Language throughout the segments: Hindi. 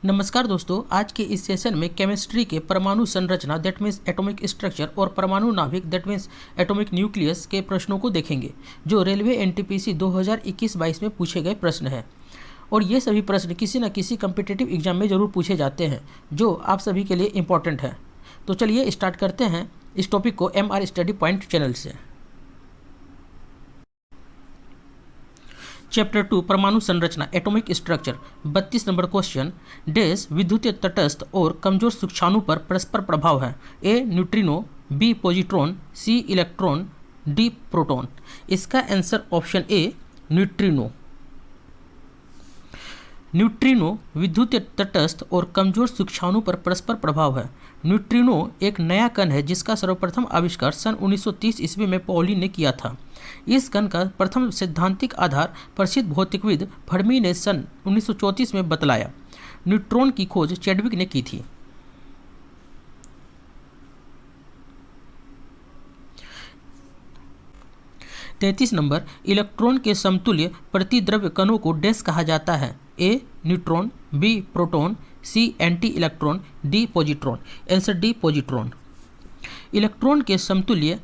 नमस्कार दोस्तों, आज के इस सेशन में केमिस्ट्री के परमाणु संरचना दैट मीन्स एटॉमिक स्ट्रक्चर और परमाणु नाभिक दैट मीन्स एटॉमिक न्यूक्लियस के प्रश्नों को देखेंगे जो रेलवे एनटीपीसी 2021-22 में पूछे गए प्रश्न हैं। और ये सभी प्रश्न किसी न किसी कम्पिटिटिव एग्जाम में ज़रूर पूछे जाते हैं जो आप सभी के लिए इम्पॉर्टेंट है। तो चलिए स्टार्ट करते हैं इस टॉपिक को MR स्टडी पॉइंट चैनल से। चैप्टर 2 परमाणु संरचना atomic structure 32 number question. Dash विद्युतीय तटस्थ और कमजोर सूक्ष्माणु पर परस्पर प्रभाव है। ए न्यूट्रिनो, बी पॉजिट्रॉन, सी इलेक्ट्रॉन, डी प्रोटॉन। इसका आंसर ऑप्शन ए न्यूट्रिनो। न्यूट्रिनो विद्युतीय तटस्थ और कमजोर सूक्ष्माणु पर परस्पर प्रभाव है। न्यूट्रिनो एक नया कण है जिसका सर्वप्रथम आविष्कार सन 1930 ईस्वी में पॉली ने किया था। इस कण का प्रथम सैद्धांतिक आधार प्रसिद्ध भौतिकविद फर्मी ने सन 1934 में बतलाया। न्यूट्रॉन की खोज चैडविक ने की थी। तैंतीस नंबर इलेक्ट्रॉन के समतुल्य प्रतिद्रव्य कणों को डैश कहा जाता है। A neutron, B proton, C anti electron, D positron. Answer D positron. Electron के समतुल्य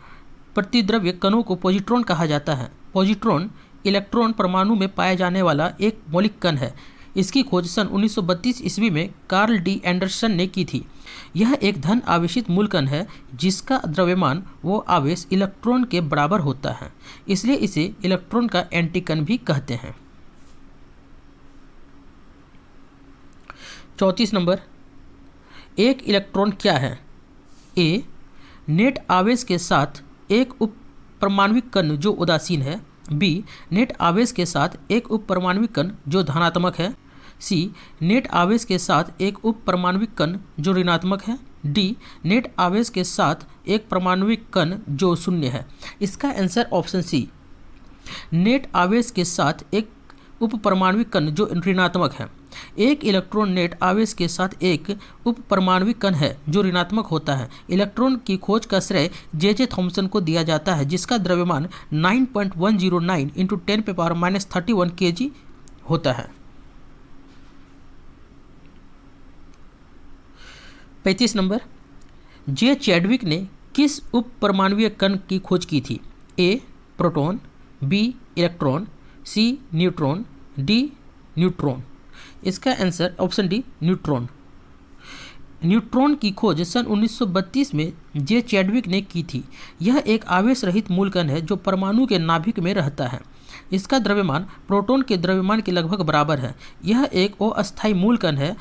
प्रतिद्रव्य कणों को पॉजिट्रॉन कहा जाता है। पॉजिट्रॉन इलेक्ट्रॉन परमाणु में पाया जाने वाला एक मौलिक कण है। इसकी खोज सन 1932 ईस्वी में कार्ल डी एंडरसन ने की थी। यह एक धन आवेशित मूल कण है जिसका द्रव्यमान व आवेश इलेक्ट्रॉन के बराबर होता है, इसलिए इसे इलेक्ट्रॉन का एंटी कण भी कहते हैं। 34 नंबर एक इलेक्ट्रॉन क्या है। ए नेट आवेश के साथ एक उप परमाणविक कण जो उदासीन है। बी नेट आवेश के साथ एक उप परमाणविक कण जो धनात्मक है। सी नेट आवेश के साथ एक उप परमाणविक कण जो ऋणात्मक है। डी नेट आवेश के साथ एक परमाणविक कण जो शून्य है। इसका आंसर ऑप्शन सी नेट आवेश के साथ एक उप परमाणविक कण जो ऋणात्मक है। एक इलेक्ट्रॉन नेट आवेश के साथ एक उप परमाणविक कण है जो ऋणात्मक होता है। इलेक्ट्रॉन की खोज का श्रेय जे थॉम्सन को दिया जाता है जिसका द्रव्यमान 9.109 × 10⁻³ kg होता है। 35 नंबर जे चैडविक ने किस उप परमाणुीय कण की खोज की थी। ए प्रोटॉन, बी इलेक्ट्रॉन, सी न्यूट्रॉन, डी न्यूट्रॉन। इसका answer option D neutron. Neutron की खोज सन 1932 में जे चैडविक ने की थी। यह एक आवेश रहित मूल कण है जो परमाणु के नाभिक में रहता है। इसका द्रव्यमान प्रोटॉन के द्रव्यमान के लगभग बराबर है। यह एक अस्थायी मूल कण है।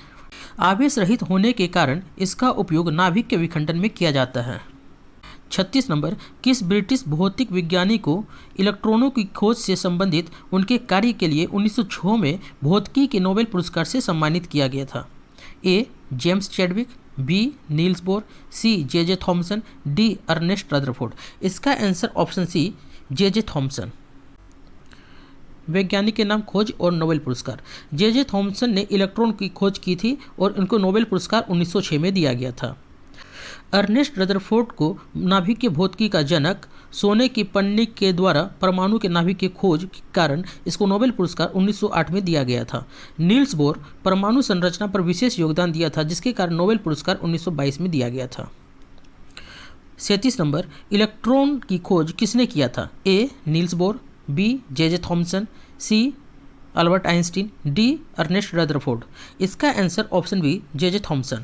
आवेश रहित होने के कारण इसका उपयोग नाभिक के विखंडन में किया जाता है। 36 नंबर किस ब्रिटिश भौतिक विज्ञानी को इलेक्ट्रॉनों की खोज से संबंधित उनके कार्य के लिए 1906 में भौतिकी के नोबेल पुरस्कार से सम्मानित किया गया था। A James Chadwick, B Niels Bohr, C J Thomson, D Ernest Rutherford. इसका answer option C J Thomson. वैज्ञानिक के नाम, खोज और नोबेल पुरस्कार। जे थॉम्सन ने इलेक्ट्रॉन की खोज की थी और उनको नोबेल पुरस्कार 1906 में दिया गया था। अर्नेस्ट रदरफोर्ड को नाभिक के भौतिकी का जनक सोने की पन्नी के द्वारा परमाणु के नाभिक की खोज के कारण इसको नोबेल पुरस्कार 1908 में दिया गया था। नील्स बोर परमाणु संरचना पर विशेष योगदान दिया था जिसके कारण नोबेल पुरस्कार 1922 में दिया गया था। 37 नंबर इलेक्ट्रॉन की खोज किसने किया था। A Niels Bohr, B J Thomson, C Albert Einstein, D Ernest Rutherford. इसका answer option B J Thomson.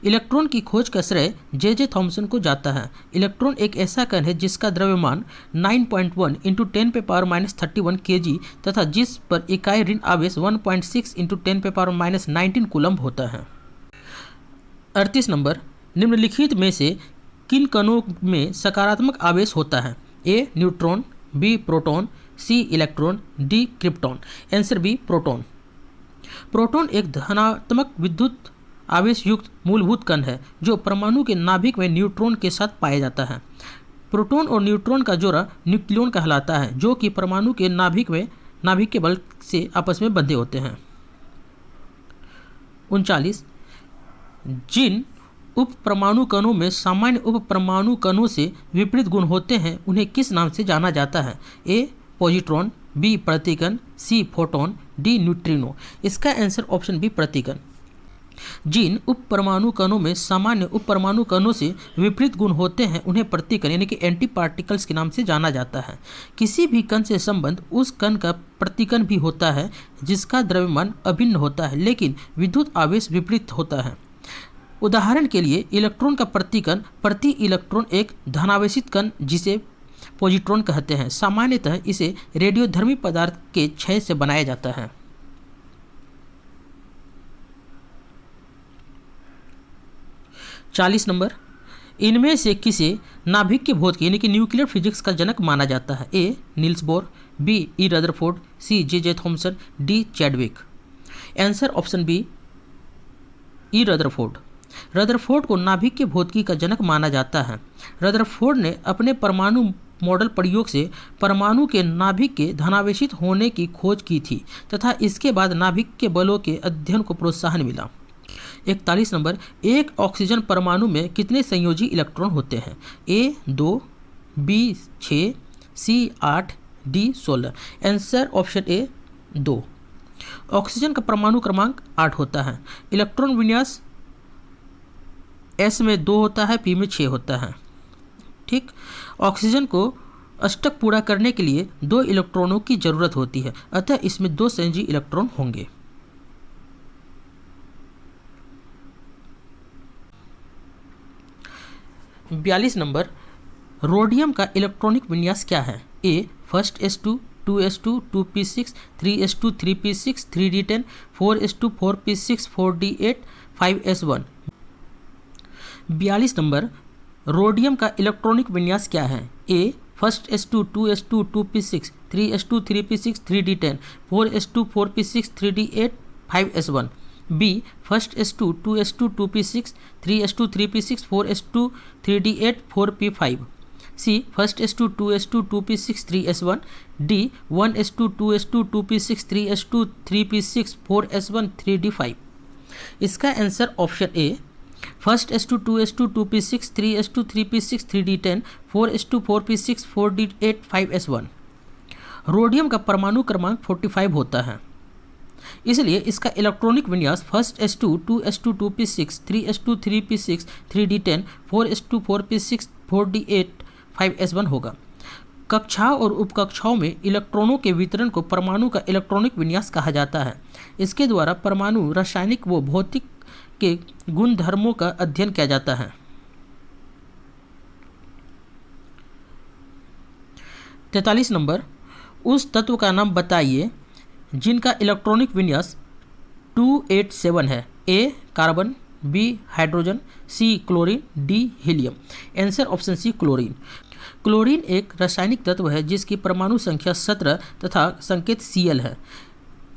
Electron की खोज का श्रेय जे थॉम्सन को जाता है। इलेक्ट्रॉन एक ऐसा कण है जिसका द्रव्यमान 9.1 × 10⁻³ kg तथा जिस पर इकाई ऋण आवेश 1.6 × 10⁻19 कूलम्ब होता है। 38 नंबर निम्नलिखित में से किन कणों में सकारात्मक आवेश होता है। A neutron, B proton, C electron, D krypton. Answer B proton. Proton एक धनात्मक विद्युत आवेश युक्त मूलभूत कण है जो परमाणु के नाभिक में न्यूट्रॉन के साथ पाया जाता है। प्रोटॉन और न्यूट्रॉन का जोड़ा न्यूक्लियन कहलाता है जो कि परमाणु के नाभिक के बल से आपस में बंधे होते हैं। 39 जिन उप परमाणु कणों में सामान्य उप परमाणु कणों से विपरीत गुण होते हैं उन्हें किस नाम से जाना जाता है। ए पॉजिट्रॉन, बी प्रतिकण, सी फोटॉन, डी न्यूट्रिनो। इसका आंसर ऑप्शन बी प्रतिकण। जिन उप परमाणु कणों में सामान्य उप परमाणु कणों से विपरीत गुण होते हैं उन्हें प्रतिकण यानी कि एंटी पार्टिकल्स के नाम से जाना जाता है। किसी भी कण से संबंध उस कण का प्रतिकण भी होता है जिसका द्रव्यमान अभिन्न होता है लेकिन विद्युत आवेश विपरीत होता है। उदाहरण के लिए इलेक्ट्रॉन का प्रतिकण प्रति इलेक्ट्रॉन एक धनावेशित कण जिसे पॉजिट्रॉन कहते हैं। सामान्यतः इसे रेडियोधर्मी पदार्थ के क्षय से बनाया जाता है। चालीस नंबर, इनमें से किसे नाभिक के भौतिकी यानी कि न्यूक्लियर फिजिक्स का जनक माना जाता है? A Niels Bohr, B E Rutherford, C J Thomson, D Chadwick. Answer option B E Rutherford. Rutherford को नाभिक के भौतिकी का जनक माना जाता है। रदरफोर्ड ने अपने परमाणु मॉडल प्रयोग से परमाणु के नाभिक के धनावेशित होने की खोज की थी तथा इसके बाद नाभिक के बलों के अध्ययन को प्रोत्साहन मिला। 41 नंबर, एक ऑक्सीजन परमाणु में कितने संयोजी इलेक्ट्रॉन होते हैं? A 2, B 6, C 8, D 16। Answer option A 2। Oxygen का परमाणु क्रमांक 8 होता है। इलेक्ट्रॉन विन्यास एस में 2 होता है, पी में 6 होता है। ठीक, ऑक्सीजन को अष्टक पूरा करने के लिए 2 इलेक्ट्रॉनों की जरूरत होती है, अतः इसमें 2 संयोजी इलेक्ट्रॉन होंगे। बयालीस नंबर, रोडियम का इलेक्ट्रॉनिक विन्यास क्या है? ए first s2 2s2 2p6 3s2 3p6 3d10 4s2 4p6 4d8 5s1। 42 number, rhodium का इलेक्ट्रॉनिक विन्यास क्या है? ए first s2 2s2 2p6 3s2 3p6 3d10 4s2 4p6 3d8 5s1। B first s2 2s2 2p6 3s2 3p6 4s2 3d8 4p5। C first s2 2s2 2p6 3s1। D 1s2 2s2 2p6 3s2 3p6 4s1 3d5। इसका answer option A first s2 2s2 2p6 3s2 3p6 3d10 4s2 4p6 4d8 5s1। Rhodium का परमाणु क्रमांक 45 होता है, इसलिए इसका इलेक्ट्रॉनिक विन्यास first s2 2s2 2p6 3s2 3p6 3d10 4s2 4p6 4d8 5s1 होगा। कक्षाओं और उपकक्षाओं में इलेक्ट्रॉनों के वितरण को परमाणु का इलेक्ट्रॉनिक विन्यास कहा जाता है। इसके द्वारा परमाणु रासायनिक व भौतिक के गुणधर्मों का अध्ययन किया जाता है। 43 नंबर, उस तत्व का नाम बताइए जिनका इलेक्ट्रॉनिक विन्यास 287 है। A carbon, B hydrogen, C chlorine, D helium. Answer option C chlorine. Chlorine एक रासायनिक तत्व है जिसकी परमाणु संख्या 17 तथा संकेत Cl है।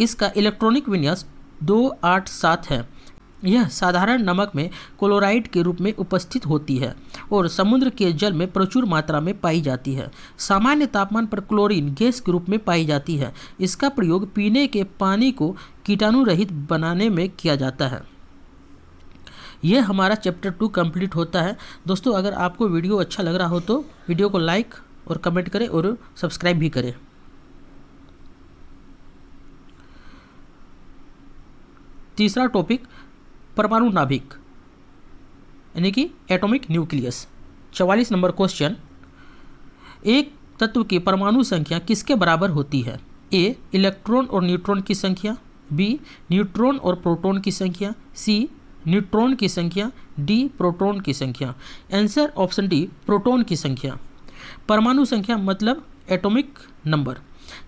इसका इलेक्ट्रॉनिक विन्यास 287 है। यह साधारण नमक में क्लोराइड के रूप में उपस्थित होती है और समुद्र के जल में प्रचुर मात्रा में पाई जाती है। सामान्य तापमान पर क्लोरीन गैस के रूप में पाई जाती है। इसका प्रयोग पीने के पानी को कीटाणु रहित बनाने में किया जाता है। यह हमारा चैप्टर 2 कंप्लीट होता है। दोस्तों, अगर आपको वीडियो अच्छा लग रहा हो तो वीडियो को लाइक और कमेंट करें और सब्सक्राइब भी करें। तीसरा टॉपिक परमाणु नाभिक यानी कि एटॉमिक न्यूक्लियस। 44 नंबर क्वेश्चन, एक तत्व की परमाणु संख्या किसके बराबर होती है? ए इलेक्ट्रॉन और न्यूट्रॉन की संख्या, बी न्यूट्रॉन और प्रोटॉन की संख्या, सी न्यूट्रॉन की संख्या, डी प्रोटॉन की संख्या। आंसर ऑप्शन डी प्रोटॉन की संख्या। परमाणु संख्या मतलब एटॉमिक नंबर।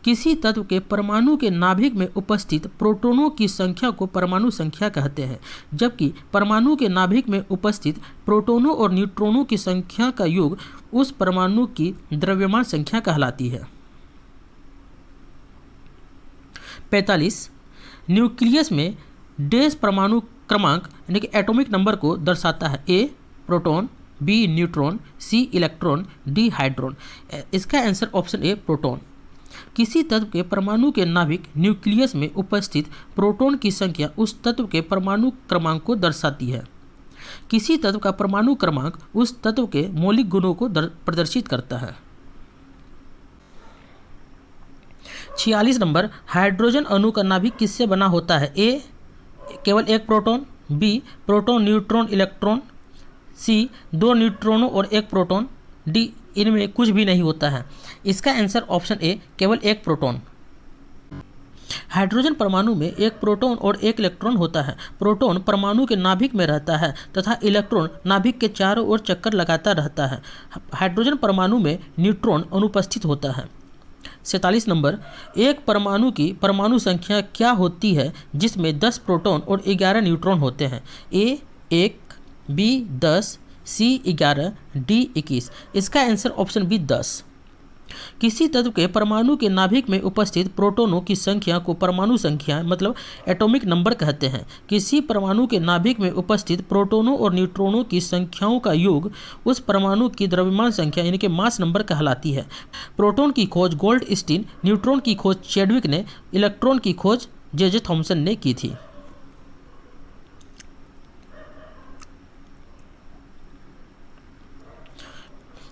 किसी तत्व के परमाणु के नाभिक में उपस्थित प्रोटॉनों की संख्या को परमाणु संख्या कहते हैं, जबकि परमाणु के नाभिक में उपस्थित प्रोटॉनों और न्यूट्रॉनों की संख्या का योग उस परमाणु की द्रव्यमान संख्या कहलाती है। 45 न्यूक्लियस में डैश परमाणु क्रमांक यानी कि एटॉमिक नंबर को दर्शाता है। ए प्रोटॉन, बी न्यूट्रॉन, सी इलेक्ट्रॉन, डी हाइड्रोन। इसका आंसर ऑप्शन ए प्रोटॉन। किसी तत्व के परमाणु के नाभिक न्यूक्लियस में उपस्थित प्रोटॉन की संख्या उस तत्व के परमाणु क्रमांक को दर्शाती है। किसी तत्व का परमाणु क्रमांक उस तत्व के मौलिक गुणों को प्रदर्शित करता है। 46 नंबर, हाइड्रोजन अणु का नाभिक किससे बना होता है? ए केवल एक proton, B proton neutron electron, C 2 न्यूट्रॉनों और 1 प्रोटॉन, डी इनमें कुछ भी नहीं होता है। इसका आंसर ऑप्शन ए केवल 1 प्रोटॉन। हाइड्रोजन परमाणु में 1 प्रोटॉन और 1 इलेक्ट्रॉन होता है। प्रोटॉन परमाणु के नाभिक में रहता है तथा इलेक्ट्रॉन नाभिक के चारों ओर चक्कर लगाता रहता है। हाइड्रोजन परमाणु में न्यूट्रॉन अनुपस्थित होता है। 47 नंबर, एक परमाणु की परमाणु संख्या क्या होती है जिसमें 10 प्रोटॉन और 11 न्यूट्रॉन होते हैं? ए 1, बी 10, सी 11, डी 21। इसका आंसर ऑप्शन बी 10। किसी तत्व के परमाणु के नाभिक में उपस्थित प्रोटॉनों की संख्या को परमाणु संख्या मतलब एटॉमिक नंबर कहते हैं। किसी परमाणु के नाभिक में उपस्थित प्रोटॉनों और न्यूट्रॉनों की संख्याओं का योग उस परमाणु की द्रव्यमान संख्या यानी कि मास नंबर कहलाती है। प्रोटॉन की खोज गोल्डस्टीन, न्यूट्रॉन की खोज चैडविक ने, इलेक्ट्रॉन की खोज जे थॉमसन ने की थी।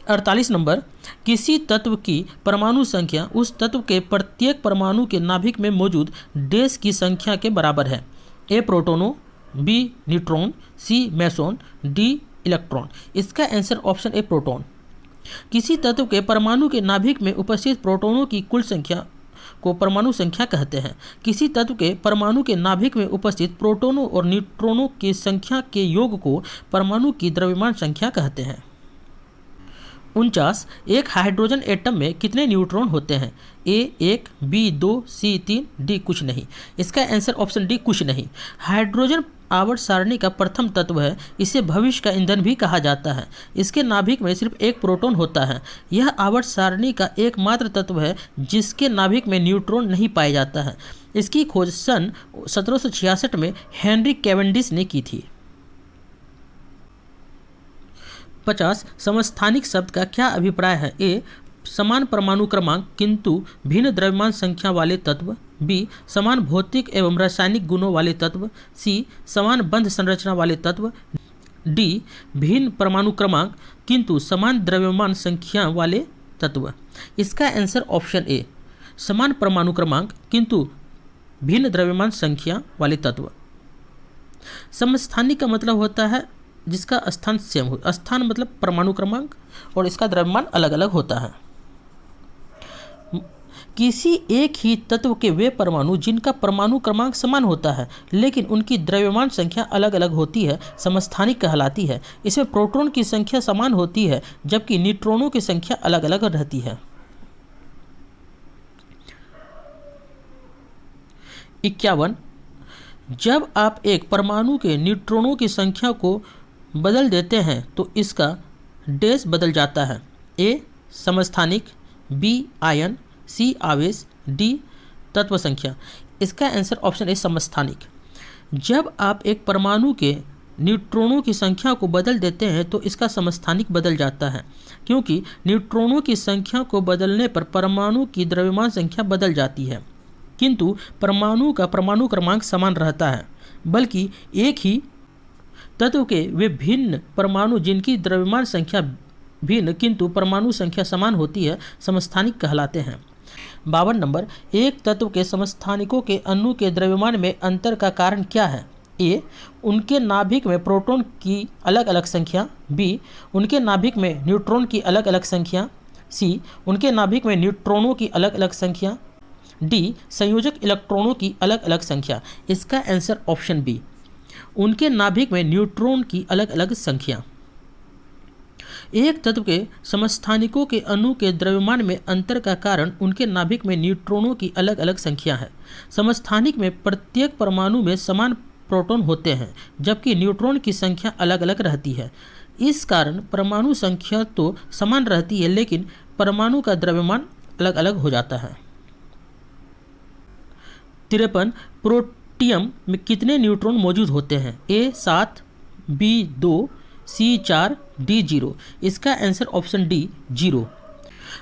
अड़तालीस नंबर, किसी तत्व की परमाणु संख्या उस तत्व के प्रत्येक परमाणु के नाभिक में मौजूद डैश की संख्या के बराबर है। ए प्रोटॉनों, बी न्यूट्रॉन, सी मेसॉन, डी इलेक्ट्रॉन। इसका आंसर ऑप्शन ए प्रोटॉन। किसी तत्व के परमाणु के नाभिक में उपस्थित प्रोटॉनों की कुल संख्या को परमाणु संख्या कहते हैं। किसी तत्व के परमाणु के नाभिक में उपस्थित प्रोटॉनों और न्यूट्रॉनों की संख्या के योग को परमाणु की द्रव्यमान संख्या कहते हैं। 49, एक हाइड्रोजन एटम में कितने न्यूट्रॉन होते हैं? ए 1, बी 2, सी 3, डी कुछ नहीं। इसका आंसर ऑप्शन डी कुछ नहीं। हाइड्रोजन आवर्त सारणी का प्रथम तत्व है। इसे भविष्य का ईंधन भी कहा जाता है। इसके नाभिक में सिर्फ 1 प्रोटॉन होता है। यह आवर्त सारणी का एकमात्र तत्व है जिसके नाभिक में न्यूट्रॉन नहीं पाया जाता है। इसकी खोज सन 1766 में हेनरी कैवेंडिश ने की थी। 50, समस्थानिक शब्द का क्या अभिप्राय है? ए समान परमाणु क्रमांक किंतु भिन्न द्रव्यमान संख्या वाले तत्व, बी समान भौतिक एवं रासायनिक गुणों वाले तत्व, सी समान बंध संरचना वाले तत्व, डी भिन्न परमाणु क्रमांक किंतु समान द्रव्यमान संख्या वाले तत्व। इसका आंसर ऑप्शन ए समान परमाणु क्रमांक किंतु भिन्न द्रव्यमान संख्या वाले तत्व। समस्थानिक का मतलब होता है जिसका स्थान सेम हो। स्थान मतलब परमाणु क्रमांक और इसका द्रव्यमान अलग अलग होता है। किसी एक ही तत्व के वे परमाणु जिनका परमाणु क्रमांक समान होता है लेकिन उनकी द्रव्यमान संख्या अलग अलग होती है समस्थानिक कहलाती है। इसमें प्रोटॉन की संख्या समान होती है जबकि न्यूट्रॉनों की संख्या अलग अलग रहती है। 51, जब आप एक परमाणु के न्यूट्रॉनों की संख्या को बदल देते हैं तो इसका डैश बदल जाता है। ए समस्थानिक, बी आयन, सी आवेश, डी तत्व संख्या। इसका आंसर ऑप्शन ए समस्थानिक। जब आप एक परमाणु के न्यूट्रॉनों की संख्या को बदल देते हैं तो इसका समस्थानिक बदल जाता है क्योंकि न्यूट्रॉनों की संख्या को बदलने पर परमाणु की द्रव्यमान संख्या बदल जाती है किंतु परमाणु का परमाणु क्रमांक समान रहता है। बल्कि एक ही तत्व के वे भिन्न परमाणु जिनकी द्रव्यमान संख्या भिन्न किंतु परमाणु संख्या समान होती है समस्थानिक कहलाते हैं। 52 नंबर, एक तत्व के समस्थानिकों के अणु के द्रव्यमान में अंतर का कारण क्या है? ए उनके नाभिक में प्रोटॉन की अलग अलग संख्या, बी उनके नाभिक में न्यूट्रॉन की अलग अलग संख्या, सी उनके नाभिक में न्यूट्रॉनों की अलग अलग संख्या, डी संयोजक इलेक्ट्रॉनों की अलग अलग संख्या। इसका आंसर ऑप्शन बी उनके नाभिक में न्यूट्रॉन की अलग अलग संख्या। एक तत्व के समस्थानिकों के अणु के द्रव्यमान में अंतर का कारण उनके नाभिक में न्यूट्रॉनों की अलग अलग संख्या है। समस्थानिक में प्रत्येक परमाणु में समान प्रोटॉन होते हैं जबकि न्यूट्रॉन की संख्या अलग अलग रहती है। इस कारण परमाणु संख्या तो समान रहती है लेकिन परमाणु का द्रव्यमान अलग अलग हो जाता है। 53, प्रोटियम में कितने न्यूट्रॉन मौजूद होते हैं? ए 7, बी 2, सी 4, डी 0। इसका आंसर ऑप्शन डी 0।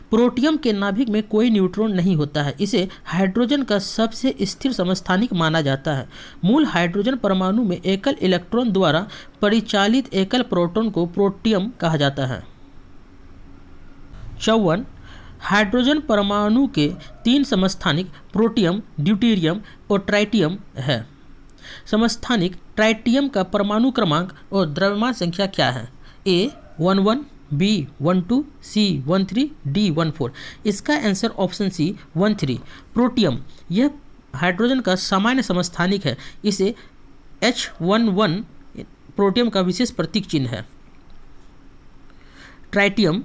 प्रोटियम के नाभिक में कोई न्यूट्रॉन नहीं होता है। इसे हाइड्रोजन का सबसे स्थिर समस्थानिक माना जाता है। मूल हाइड्रोजन परमाणु में एकल इलेक्ट्रॉन द्वारा परिचालित एकल प्रोटॉन को प्रोटियम कहा जाता है। 54, हाइड्रोजन परमाणु के 3 समस्थानिक प्रोटियम, ड्यूटेरियम और ट्राइटियम है। समस्थानिक ट्राइटियम का परमाणु क्रमांक और द्रव्यमान संख्या क्या है? A 11, B 12, C 13, D 14। इसका आंसर ऑप्शन सी 13। प्रोटियम यह हाइड्रोजन का सामान्य समस्थानिक है। इसे H11 प्रोटियम का विशेष प्रतीक चिन्ह है। ट्राइटियम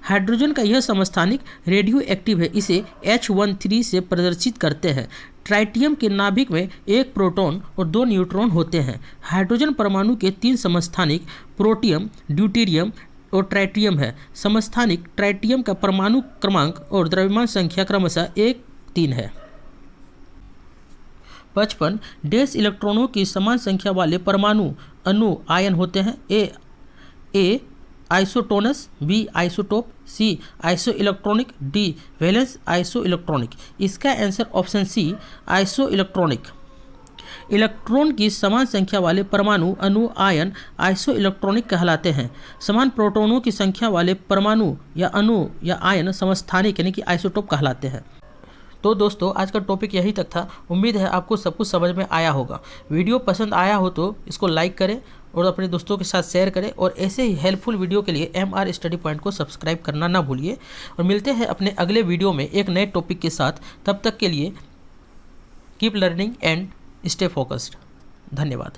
हाइड्रोजन का यह समस्थानिक रेडियो एक्टिव है। इसे H13 से प्रदर्शित करते हैं। ट्राइटियम के नाभिक में एक प्रोटॉन और 2 न्यूट्रॉन होते हैं। हाइड्रोजन परमाणु के 3 समस्थानिक प्रोटियम, ड्यूटेरियम और ट्राइटियम है। समस्थानिक ट्राइटियम का परमाणु क्रमांक और द्रव्यमान संख्या क्रमशः 1, 3 है। 55 डैश इलेक्ट्रॉनों की समान संख्या वाले परमाणु अणु आयन होते हैं? A isotones, B isotope, C iso electronic, D valence iso electronic. इसका answer option C iso electronic. Electron की समान संख्या वाले परमाणु अणु आयन आइसो इलेक्ट्रॉनिक कहलाते हैं। समान प्रोटॉनों की संख्या वाले परमाणु या अणु या आयन समस्थानिक यानी कि आइसोटोप कहलाते हैं। तो दोस्तों आज का टॉपिक यही तक था। उम्मीद है आपको सब कुछ समझ में आया होगा। वीडियो पसंद आया हो तो इसको लाइक करें और अपने दोस्तों के साथ शेयर करें, और ऐसे ही हेल्पफुल वीडियो के लिए MR स्टडी पॉइंट को सब्सक्राइब करना ना भूलिए। और मिलते हैं अपने अगले वीडियो में एक नए टॉपिक के साथ। तब तक के लिए keep learning and stay focused. धन्यवाद।